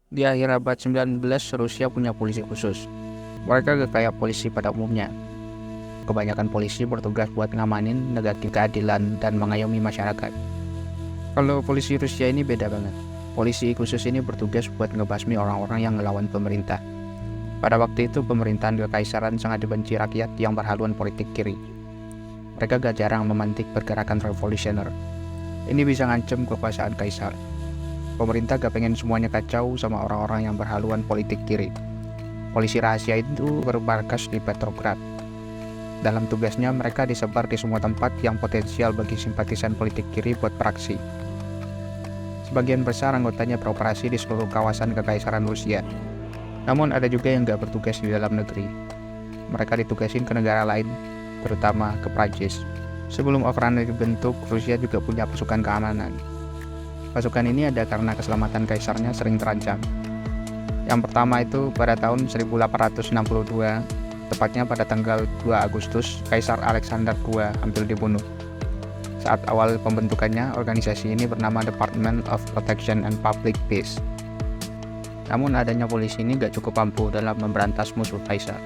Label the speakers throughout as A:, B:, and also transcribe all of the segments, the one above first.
A: Di akhir abad 19, Rusia punya polisi khusus. Mereka gak kayak polisi pada umumnya. Kebanyakan polisi bertugas buat ngamanin, negakin keadilan, dan mengayomi masyarakat. Kalau polisi Rusia ini beda banget. Polisi khusus ini bertugas buat ngebasmi orang-orang yang ngelawan pemerintah. Pada waktu itu, pemerintahan kekaisaran sangat dibenci rakyat yang berhaluan politik kiri. Mereka gak jarang memantik pergerakan revolusioner. Ini bisa ngancem kekuasaan kaisar. Pemerintah gak pengen semuanya kacau sama orang-orang yang berhaluan politik kiri. Polisi rahasia itu bermarkas di Petrograd. Dalam tugasnya, mereka disebar di semua tempat yang potensial bagi simpatisan politik kiri buat beraksi. Sebagian besar anggotanya beroperasi di seluruh kawasan kekaisaran Rusia. Namun ada juga yang gak bertugas di dalam negeri. Mereka ditugasin ke negara lain, terutama ke Prancis. Sebelum Ukraina dibentuk, Rusia juga punya pasukan keamanan. Pasukan ini ada karena keselamatan kaisarnya sering terancam. Yang pertama itu pada tahun 1862, tepatnya pada tanggal 2 Agustus, Kaisar Alexander II hampir dibunuh. Saat awal pembentukannya, organisasi ini bernama Department of Protection and Public Peace. Namun adanya polisi ini gak cukup ampuh dalam memberantas musuh kaisar.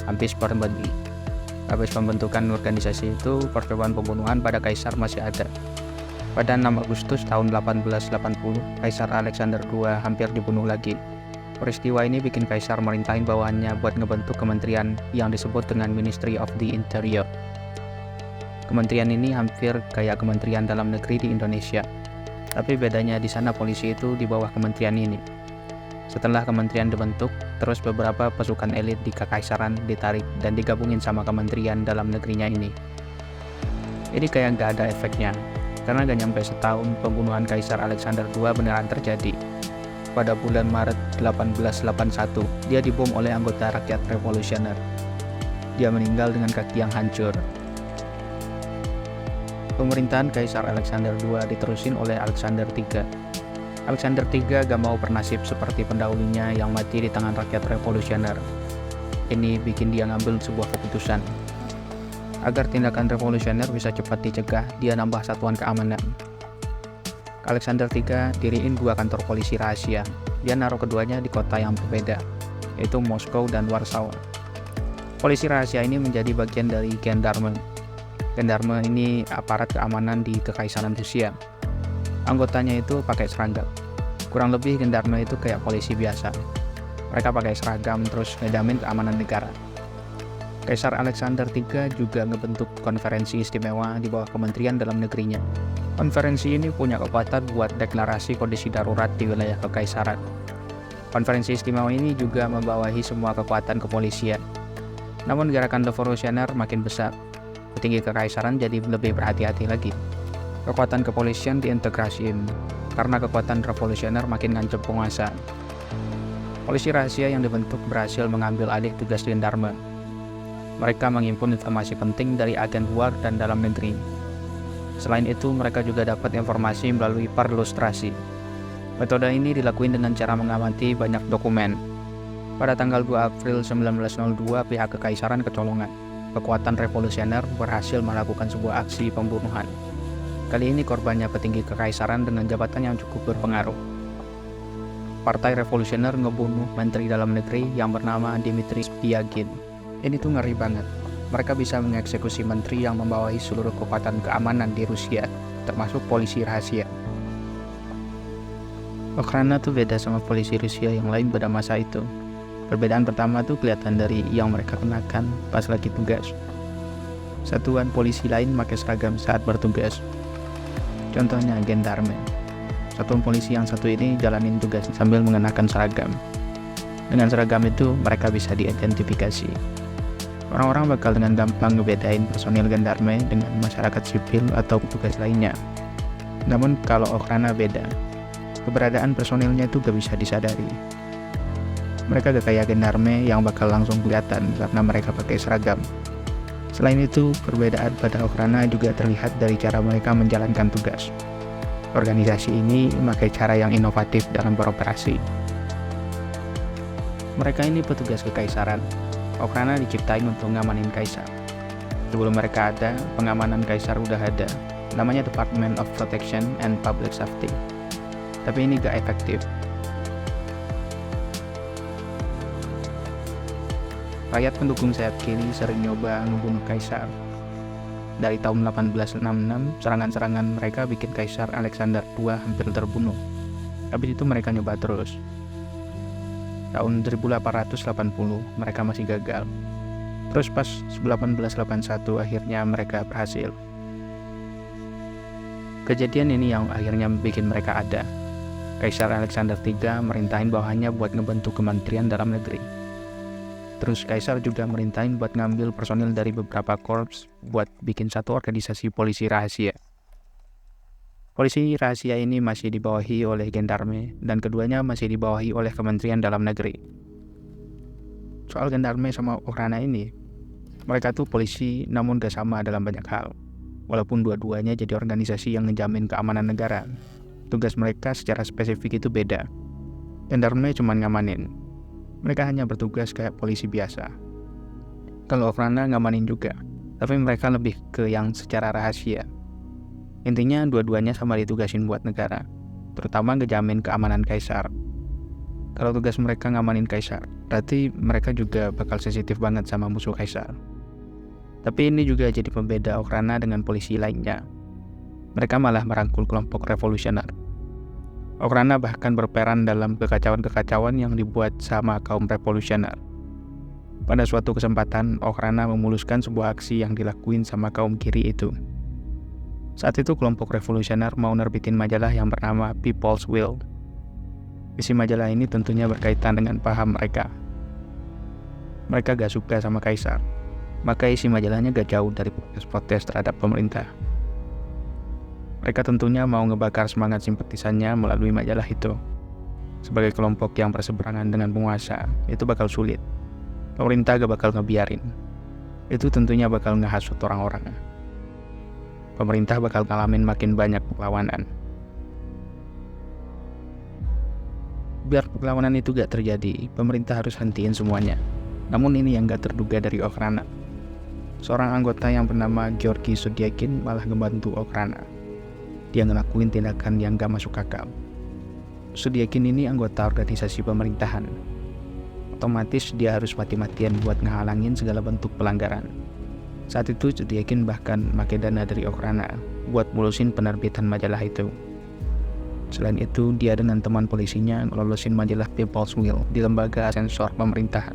A: Habis pembentukan organisasi itu, percobaan pembunuhan pada kaisar masih ada. Pada 6 Agustus tahun 1880, Kaisar Alexander II hampir dibunuh lagi. Peristiwa ini bikin kaisar merintahin bawahannya buat ngebentuk kementerian yang disebut dengan Ministry of the Interior. Kementerian ini hampir kayak kementerian dalam negeri di Indonesia. Tapi bedanya di sana polisi itu di bawah kementerian ini. Setelah kementerian dibentuk, terus beberapa pasukan elit di kekaisaran ditarik dan digabungin sama kementerian dalam negerinya ini. Ini kayak gak ada efeknya. Karena gak nyampe setahun pembunuhan Kaisar Alexander II beneran terjadi. Pada bulan Maret 1881, dia dibom oleh anggota rakyat revolusioner. Dia meninggal dengan kaki yang hancur. Pemerintahan Kaisar Alexander II diterusin oleh Alexander III. Alexander III gak mau bernasib seperti pendahulunya yang mati di tangan rakyat revolusioner. Ini bikin dia ngambil sebuah keputusan. Agar tindakan revolusioner bisa cepat dicegah, dia nambah satuan keamanan. Alexander III diriin 2 kantor polisi rahasia. Dia naruh keduanya di kota yang berbeda, yaitu Moskow dan Warsaw. Polisi rahasia ini menjadi bagian dari Gendarme. Gendarme ini aparat keamanan di kekaisaran Rusia. Anggotanya itu pakai seragam. Kurang lebih Gendarme itu kayak polisi biasa. Mereka pakai seragam terus ngejamin keamanan negara. Kaisar Alexander III juga ngebentuk konferensi istimewa di bawah kementerian dalam negerinya. Konferensi ini punya kekuatan buat deklarasi kondisi darurat di wilayah kekaisaran. Konferensi istimewa ini juga membawahi semua kekuatan kepolisian. Namun gerakan revolusioner makin besar. Petinggi kekaisaran jadi lebih berhati-hati lagi. Kekuatan kepolisian diintegrasiin karena kekuatan revolusioner makin ngancam penguasa. Polisi rahasia yang dibentuk berhasil mengambil alih tugas gendarme. Mereka menghimpun informasi penting dari agen luar dan dalam negeri. Selain itu, mereka juga dapat informasi melalui perlustrasi. Metode ini dilakukan dengan cara mengamati banyak dokumen. Pada tanggal 2 April 1902, pihak kekaisaran kecolongan. Kekuatan revolusioner berhasil melakukan sebuah aksi pembunuhan. Kali ini korbannya petinggi kekaisaran dengan jabatan yang cukup berpengaruh. Partai revolusioner ngebunuh menteri dalam negeri yang bernama Dmitry Spiagin. Ini tuh ngeri banget. Mereka bisa mengeksekusi menteri yang membawahi seluruh kekuatan keamanan di Rusia, termasuk polisi rahasia. Ukraina tuh beda sama polisi Rusia yang lain pada masa itu. Perbedaan pertama tuh kelihatan dari yang mereka kenakan pas lagi tugas. Satuan polisi lain pakai seragam saat bertugas. Contohnya gendarme. Satuan polisi yang satu ini jalanin tugas sambil mengenakan seragam. Dengan seragam itu mereka bisa diidentifikasi. Orang-orang bakal dengan gampang ngebedain personil gendarme dengan masyarakat sipil atau petugas lainnya. Namun kalau Ukraina beda, keberadaan personilnya itu gak bisa disadari. Mereka gak kayak gendarme yang bakal langsung kelihatan karena mereka pakai seragam. Selain itu, perbedaan pada Ukraina juga terlihat dari cara mereka menjalankan tugas. Organisasi ini memakai cara yang inovatif dalam beroperasi. Mereka ini petugas kekaisaran. Ukraina diciptain untuk ngamanin kaisar. Sebelum mereka ada, pengamanan kaisar udah ada. Namanya Department of Protection and Public Safety. Tapi ini gak efektif. Rakyat pendukung sayap kiri sering nyoba ngebunuh Kaisar. Dari tahun 1866, serangan-serangan mereka bikin Kaisar Alexander II hampir terbunuh. Habis itu mereka nyoba terus. Tahun 1880 mereka masih gagal. Terus pas 1881 akhirnya mereka berhasil. Kejadian ini yang akhirnya bikin mereka ada. Kaisar Alexander III merintahin bawahannya buat ngebentuk Kementerian Dalam Negeri. Terus Kaisar juga merintahin buat ngambil personil dari beberapa korps buat bikin satu organisasi polisi rahasia. Polisi rahasia ini masih dibawahi oleh Gendarme dan keduanya masih dibawahi oleh Kementerian Dalam Negeri. Soal Gendarme sama Okhrana ini, mereka tuh polisi namun gak sama dalam banyak hal. Walaupun dua-duanya jadi organisasi yang ngejamin keamanan negara, tugas mereka secara spesifik itu beda. Gendarme cuma ngamanin. Mereka hanya bertugas kayak polisi biasa. Kalau Okhrana ngamanin juga, tapi mereka lebih ke yang secara rahasia. Intinya dua-duanya sama ditugasin buat negara, terutama ngejamin keamanan Kaisar. Kalau tugas mereka ngamanin Kaisar, berarti mereka juga bakal sensitif banget sama musuh Kaisar. Tapi ini juga jadi pembeda Okhrana dengan polisi lainnya. Mereka malah merangkul kelompok revolusioner. Okhrana bahkan berperan dalam kekacauan-kekacauan yang dibuat sama kaum revolusioner. Pada suatu kesempatan, Okhrana memuluskan sebuah aksi yang dilakuin sama kaum kiri itu. Saat itu kelompok revolusioner mau nerbitin majalah yang bernama People's Will. Isi majalah ini tentunya berkaitan dengan paham mereka. Mereka gak suka sama Kaisar, maka isi majalahnya gak jauh dari protes terhadap pemerintah. Mereka tentunya mau ngebakar semangat simpatisannya melalui majalah itu. Sebagai kelompok yang berseberangan dengan penguasa, itu bakal sulit. Pemerintah gak bakal ngebiarin. Itu tentunya bakal ngehasut orang-orang. Pemerintah bakal ngalamin makin banyak perlawanan. Biar perlawanan itu gak terjadi, pemerintah harus hentiin semuanya. Namun ini yang gak terduga dari Okhrana. Seorang anggota yang bernama Georgi Sudyakin malah ngebantu Okhrana. Dia ngelakuin tindakan yang gak masuk akal. Sudyakin ini anggota organisasi pemerintahan. Otomatis dia harus mati-matian buat ngehalangin segala bentuk pelanggaran. Saat itu Sudyakin bahkan pakai dana dari Okhrana buat mulusin penerbitan majalah itu. Selain itu, dia dengan teman polisinya ngelolosin majalah People's Will di lembaga sensor pemerintahan.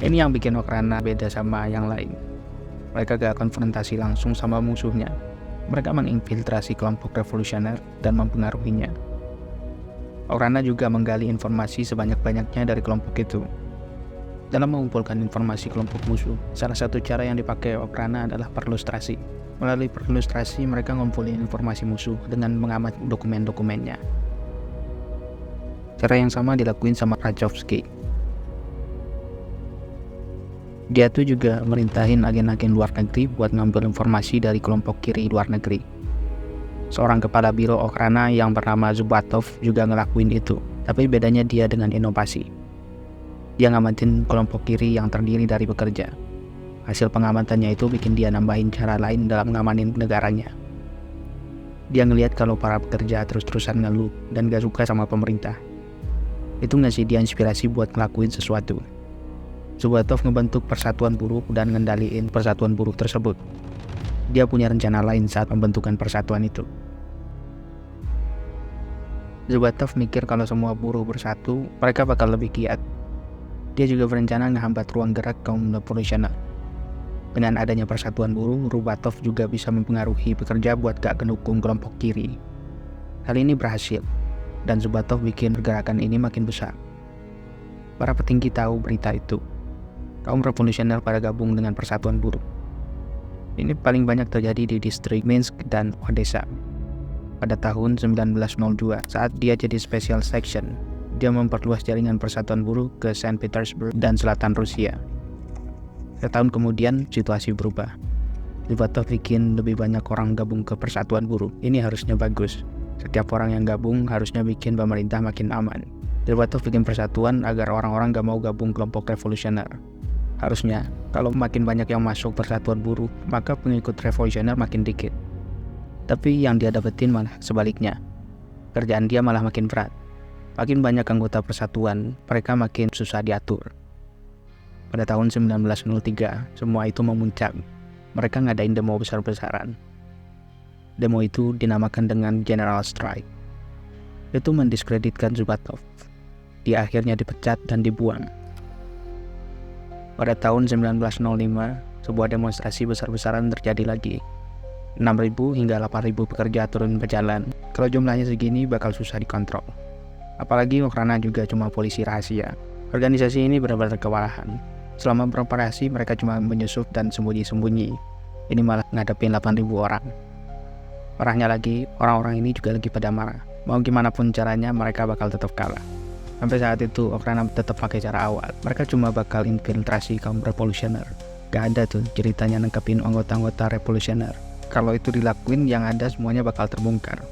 A: Ini yang bikin Okhrana beda sama yang lain. Mereka gak konfrontasi langsung sama musuhnya. Mereka menginfiltrasi kelompok revolusioner dan mempengaruhinya. Okhrana juga menggali informasi sebanyak-banyaknya dari kelompok itu. Dalam mengumpulkan informasi kelompok musuh, salah satu cara yang dipakai Okhrana adalah perlustrasi. Melalui perlustrasi, mereka ngumpulin informasi musuh dengan mengamati dokumen-dokumennya. Cara yang sama dilakuin sama Rajovsky. Dia tuh juga merintahin agen-agen luar negeri buat ngambil informasi dari kelompok kiri luar negeri. Seorang kepala biro Okhrana yang bernama Zubatov juga ngelakuin itu, tapi bedanya dia dengan inovasi. Dia ngamatin kelompok kiri yang terdiri dari pekerja. Hasil pengamatannya itu bikin dia nambahin cara lain dalam ngamanin negaranya. Dia ngelihat kalau para pekerja terus-terusan ngeluh dan gak suka sama pemerintah. Itu ngasih dia inspirasi buat ngelakuin sesuatu. Zubatov ngebentuk persatuan buruh dan ngendaliin persatuan buruh tersebut. Dia punya rencana lain saat pembentukan persatuan itu. Zubatov mikir kalau semua buruh bersatu, mereka bakal lebih giat. Dia juga berencana ngehambat ruang gerak kaum revolusioner. Dengan adanya persatuan buruh, Zubatov juga bisa mempengaruhi pekerja buat gak mendukung kelompok kiri. Hal ini berhasil, dan Zubatov bikin pergerakan ini makin besar. Para petinggi tahu berita itu. Kaum revolusioner pada gabung dengan persatuan buruh. Ini paling banyak terjadi di distrik Minsk dan Odessa. Pada tahun 1902, saat dia jadi special section, dia memperluas jaringan persatuan buruh ke Saint Petersburg dan selatan Rusia. Setahun kemudian, situasi berubah. Zubatov bikin lebih banyak orang gabung ke persatuan buruh. Ini harusnya bagus. Setiap orang yang gabung harusnya bikin pemerintah makin aman. Zubatov bikin persatuan agar orang-orang gak mau gabung kelompok revolusioner. Harusnya, kalau makin banyak yang masuk persatuan buruh, maka pengikut revolusioner makin dikit. Tapi yang dia dapetin malah sebaliknya. Kerjaan dia malah makin berat. Makin banyak anggota persatuan, mereka makin susah diatur. Pada tahun 1903, semua itu memuncak. Mereka ngadain demo besar-besaran. Demo itu dinamakan dengan General Strike. Itu mendiskreditkan Zhubatov. Dia akhirnya dipecat dan dibuang. Pada tahun 1905, sebuah demonstrasi besar-besaran terjadi lagi. 6.000 hingga 8.000 pekerja turun berjalan. Kalau jumlahnya segini bakal susah dikontrol. Apalagi Ukraina juga cuma polisi rahasia. Organisasi ini benar-benar kewalahan. Selama beroperasi mereka cuma menyusup dan sembunyi-sembunyi. Ini malah ngadepin 8.000 orang. Parahnya lagi, orang-orang ini juga lagi pada marah. Mau gimana pun caranya mereka bakal tetap kalah. Sampai saat itu Ukraina tetap pakai cara awal. Mereka cuma bakal infiltrasi kaum revolusioner. Gak ada tuh ceritanya nangkepin anggota-anggota revolusioner. Kalau itu dilakuin, yang ada semuanya bakal terbongkar.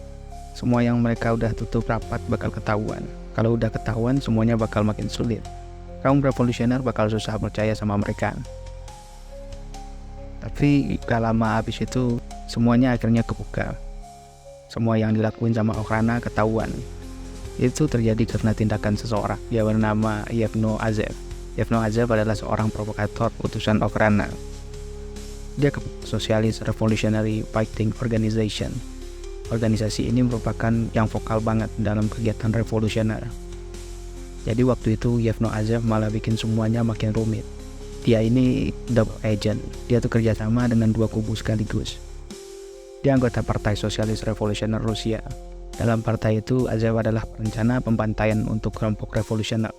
A: Semua yang mereka udah tutup rapat bakal ketahuan. Kalau udah ketahuan, semuanya bakal makin sulit. Kaum revolusioner bakal susah percaya sama mereka. Tapi gak lama habis itu, semuanya akhirnya kebuka. Semua yang dilakuin sama Ukraina ketahuan. Itu terjadi karena tindakan seseorang. Dia bernama Yevno Azev. Yevno Azev adalah seorang provokator utusan Ukraina. Dia ke Socialist Revolutionary Fighting Organization. Organisasi ini merupakan yang vokal banget dalam kegiatan revolusioner. Jadi waktu itu Yevno Azev malah bikin semuanya makin rumit. Dia ini double agent. Dia tuh kerjasama dengan dua kubu sekaligus. Dia anggota Partai Sosialis Revolusioner Rusia. Dalam partai itu, Azev adalah perencana pembantaian untuk kelompok revolusioner.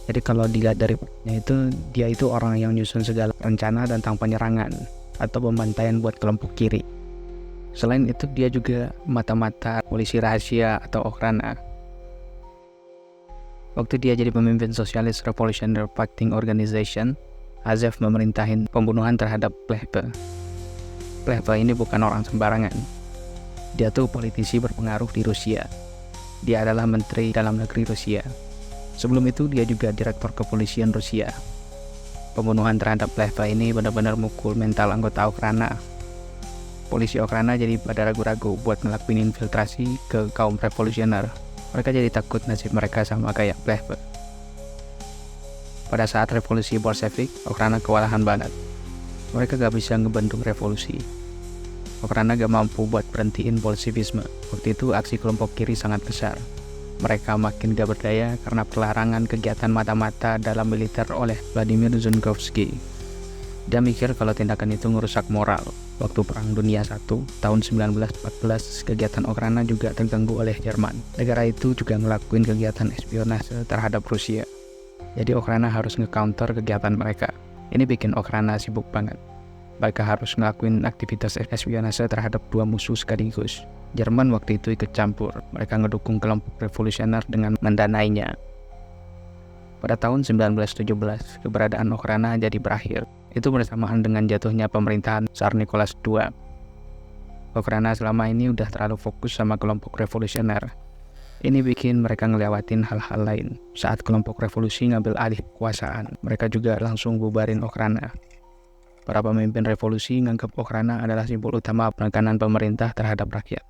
A: Jadi kalau dilihat dari perannya itu, dia itu orang yang nyusun segala rencana tentang penyerangan atau pembantaian buat kelompok kiri. Selain itu, dia juga mata-mata polisi rahasia atau Ukraina. Waktu dia jadi pemimpin Socialist Revolutionary Fighting Organization, Azev memerintahin pembunuhan terhadap Plehve. Plehve ini bukan orang sembarangan. Dia tuh politisi berpengaruh di Rusia. Dia adalah Menteri Dalam Negeri Rusia. Sebelum itu dia juga Direktur Kepolisian Rusia. Pembunuhan terhadap Plehve ini benar-benar mukul mental anggota Ukraina. Polisi Ukraina jadi pada ragu-ragu buat ngelakuin infiltrasi ke kaum revolusioner. Mereka jadi takut nasib mereka sama kayak Plehve. Pada saat revolusi Bolshevik, Ukraina kewalahan banget. Mereka gak bisa ngebentuk revolusi. Ukraina gak mampu buat berhentiin Bolshevisme. Waktu itu aksi kelompok kiri sangat besar. Mereka makin gak berdaya karena pelarangan kegiatan mata-mata dalam militer oleh Vladimir Zhukhovsky. Dia mikir kalau tindakan itu ngerusak moral. Waktu Perang Dunia I tahun 1914, kegiatan Ukraina juga terganggu oleh Jerman. Negara itu juga ngelakuin kegiatan espionase terhadap Rusia. Jadi Ukraina harus nge-counter kegiatan mereka. Ini bikin Ukraina sibuk banget. Mereka harus ngelakuin aktivitas espionase terhadap dua musuh sekaligus. Jerman waktu itu ikut campur. Mereka ngedukung kelompok revolusioner dengan mendanainya. Pada tahun 1917, keberadaan Ukraina jadi berakhir. Itu bersamaan dengan jatuhnya pemerintahan Tsar Nicholas II. Ukraina selama ini udah terlalu fokus sama kelompok revolusioner. Ini bikin mereka ngelewatin hal-hal lain. Saat kelompok revolusi ngambil alih kekuasaan, mereka juga langsung bubarin Ukraina. Para pemimpin revolusi nganggap Ukraina adalah simbol utama penekanan pemerintah terhadap rakyat.